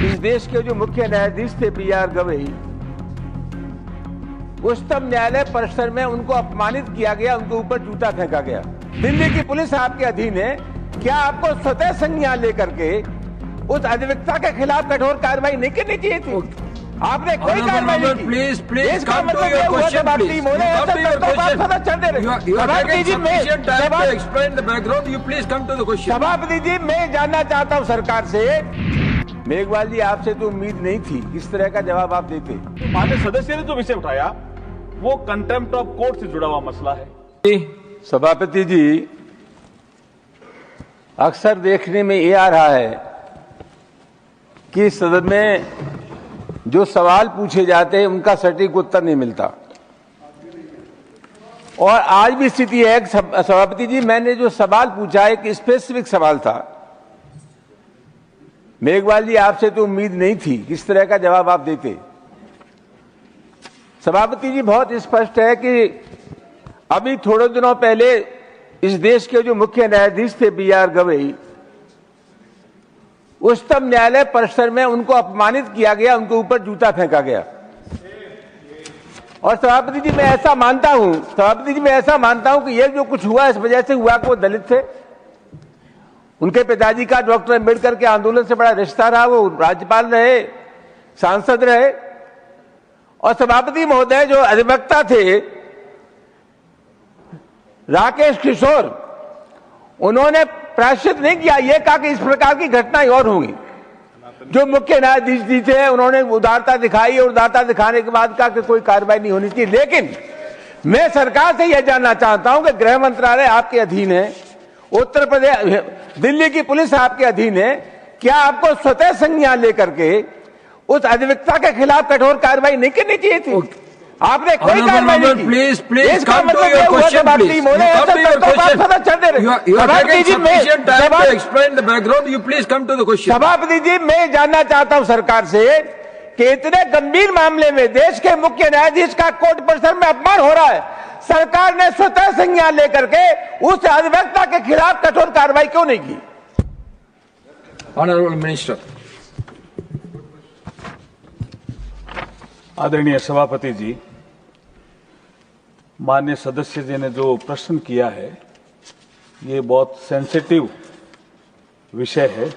इस देश के जो मुख्य न्यायाधीश थे बी.आर. गवई, उच्चतम न्यायालय परिसर में उनको अपमानित किया गया, उनके ऊपर जूता फेंका गया। दिल्ली की पुलिस आपके अधीन है, क्या आपको स्वतः संज्ञान लेकर के उस अधिवक्ता के खिलाफ कठोर कार्रवाई नहीं करनी चाहिए थी? आपने कोई कार्रवाई नहीं की। प्लीज इसका मतलब ये हुआ कि आप टीम हो रहे हैं, ऐसा करते हो आप सदस्य चल दे रहे। सभापति जी, मैं जानना चाहता हूँ सरकार से, मेघवाल जी आपसे तो उम्मीद नहीं थी इस तरह का जवाब आप देते। माननीय सदस्य ने जो विषय उठाया वो कंटेम्प्ट ऑफ कोर्ट से जुड़ा हुआ मसला है। सभापति जी, अक्सर देखने में ये आ रहा है कि सदन में जो सवाल पूछे जाते हैं उनका सटीक उत्तर नहीं मिलता, और आज भी स्थिति है। सभापति जी, मैंने जो सवाल पूछा एक स्पेसिफिक सवाल था। मेघवाल जी आपसे तो उम्मीद नहीं थी इस तरह का जवाब आप देते। सभापति जी, बहुत स्पष्ट है कि अभी थोड़े दिनों पहले इस देश के जो मुख्य न्यायाधीश थे बी.आर. गवई, उच्चतम न्यायालय परिसर में उनको अपमानित किया गया, उनके ऊपर जूता फेंका गया। और सभापति जी मैं ऐसा मानता हूं कि ये जो कुछ हुआ इस वजह से हुआ कि वो दलित थे, उनके पिताजी का डॉक्टर अम्बेडकर के आंदोलन से बड़ा रिश्ता रहा, वो राज्यपाल रहे, सांसद रहे। और सभापति महोदय, जो अधिवक्ता थे राकेश किशोर, उन्होंने प्रायश्चित नहीं किया, ये कहा कि इस प्रकार की घटनाएं और होंगी। जो मुख्य न्यायाधीश जी थे उन्होंने उदारता दिखाई, और उदारता दिखाने के बाद कहा कि कोई कार्रवाई नहीं होनी चाहिए। लेकिन मैं सरकार से यह जानना चाहता हूं कि गृह मंत्रालय आपके अधीन है, उत्तर प्रदेश दिल्ली की पुलिस आपके अधीन है, क्या आपको स्वतः संज्ञान लेकर के उस अधिवक्ता के खिलाफ कठोर कार्रवाई नहीं करनी चाहिए थी? आपने कोई कार्रवाई नहीं की। प्लीज इसका मतलब ये हुआ कि आप टीम हो रहे हैं, ऐसा करते हो आप सदस्य चल दे रहे। सभापति जी, मैं जानना चाहता हूं सरकार से कि इतने गंभीर मामले में देश के मुख्य न्यायाधीश का कोर्ट परिसर में अपमान हो रहा है, सरकार ने स्वतः संज्ञान लेकर के उस अधिवक्ता के खिलाफ कठोर कार्रवाई क्यों नहीं की? Honourable minister. आदरणीय सभापति जी, माननीय सदस्य जी ने जो प्रश्न किया है ये बहुत सेंसिटिव विषय है,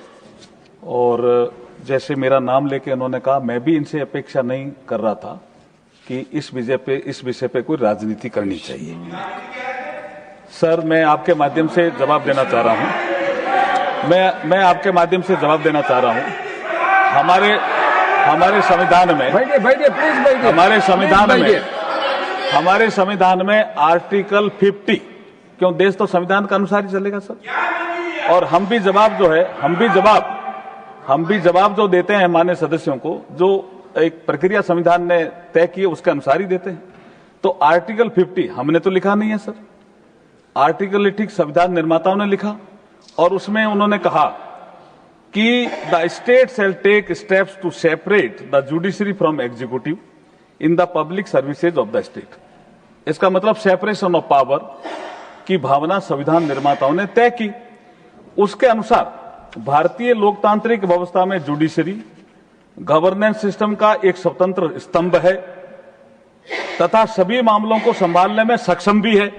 और जैसे मेरा नाम लेके उन्होंने कहा, मैं भी इनसे अपेक्षा नहीं कर रहा था कि इस विषय पे कोई राजनीति करनी चाहिए। सर, मैं आपके माध्यम से जवाब देना चाह रहा हूं। मैं आपके माध्यम से जवाब देना चाह रहा हूं। हमारे संविधान में हमारे संविधान में आर्टिकल 50, क्यों देश तो संविधान के अनुसार ही चलेगा सर, और हम भी जवाब जो देते हैं माननीय सदस्यों को, जो एक प्रक्रिया संविधान ने तय की है उसके अनुसार ही देते हैं। तो आर्टिकल 50 हमने तो लिखा नहीं है सर, आर्टिकल ठीक संविधान निर्माताओं ने लिखा, और उसमें उन्होंने कहा कि the state shall take steps to separate the judiciary from executive in the public services of the state. इसका मतलब सेपरेशन ऑफ पावर की भावना संविधान निर्माताओं ने तय की। उसके अनुसार भारतीय लोकतांत्रिक व्यवस्था में जुडिशरी गवर्नेंस सिस्टम का एक स्वतंत्र स्तंभ है तथा सभी मामलों को संभालने में सक्षम भी है।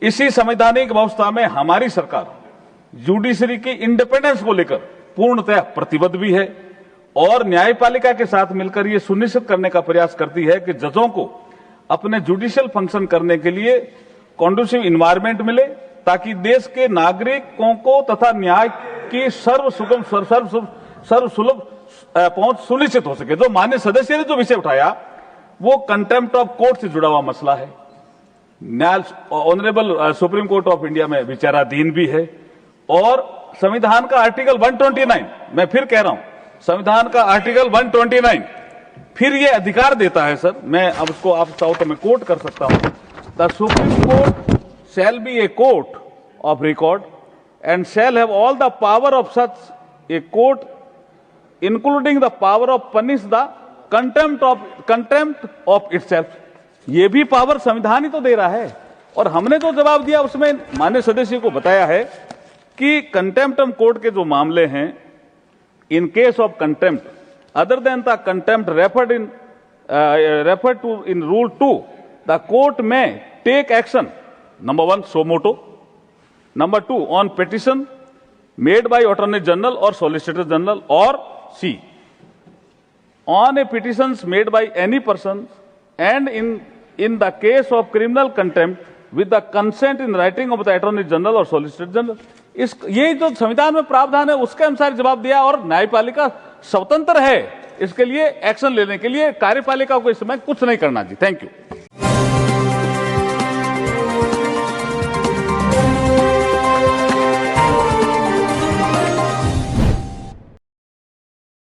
इसी संवैधानिक व्यवस्था में हमारी सरकार जुडिशरी की इंडिपेंडेंस को लेकर पूर्णतः प्रतिबद्ध भी है, और न्यायपालिका के साथ मिलकर यह सुनिश्चित करने का प्रयास करती है कि जजों को अपने जुडिशियल फंक्शन करने के लिए कॉन्डुसिव इन्वायरमेंट मिले, ताकि देश के नागरिकों को तथा न्याय की सर्वसुलभ पहुंच सुनिश्चित हो सके। जो माननीय सदस्य ने जो विषय उठाया वो कंटेम्प्ट ऑफ कोर्ट से जुड़ा हुआ मसला है। Honourable supreme court of India में विचाराधीन भी है, और संविधान का आर्टिकल 129, मैं फिर कह रहा हूं, संविधान का आर्टिकल 129 फिर ये अधिकार देता है सर, मैं अब उसको आप चाहो तो मैं कोट कर सकता हूं। The supreme court shall be a court of record and shall have all the power of such a court including the power of punish the contempt of itself. ये भी पावर संविधान ही तो दे रहा है, और हमने जो जवाब दिया उसमें माननीय सदस्य को बताया है कि कंटेम्प्ट ऑफ कोर्ट के जो मामले हैं in case of contempt, other than the contempt referred to in Rule 2, the court may take action. Number 1, suo motu. Number 2, on petition made by Attorney General or Solicitor General, or C, on a petitions made by any person, and in the case of criminal contempt with the consent in writing of the Attorney General or Solicitor General. ये जो संविधान में प्रावधान है उसके अनुसार जवाब दिया, और न्यायपालिका स्वतंत्र है इसके लिए एक्शन लेने के लिए, कार्यपालिका को इस समय कुछ नहीं करना जी। Thank you.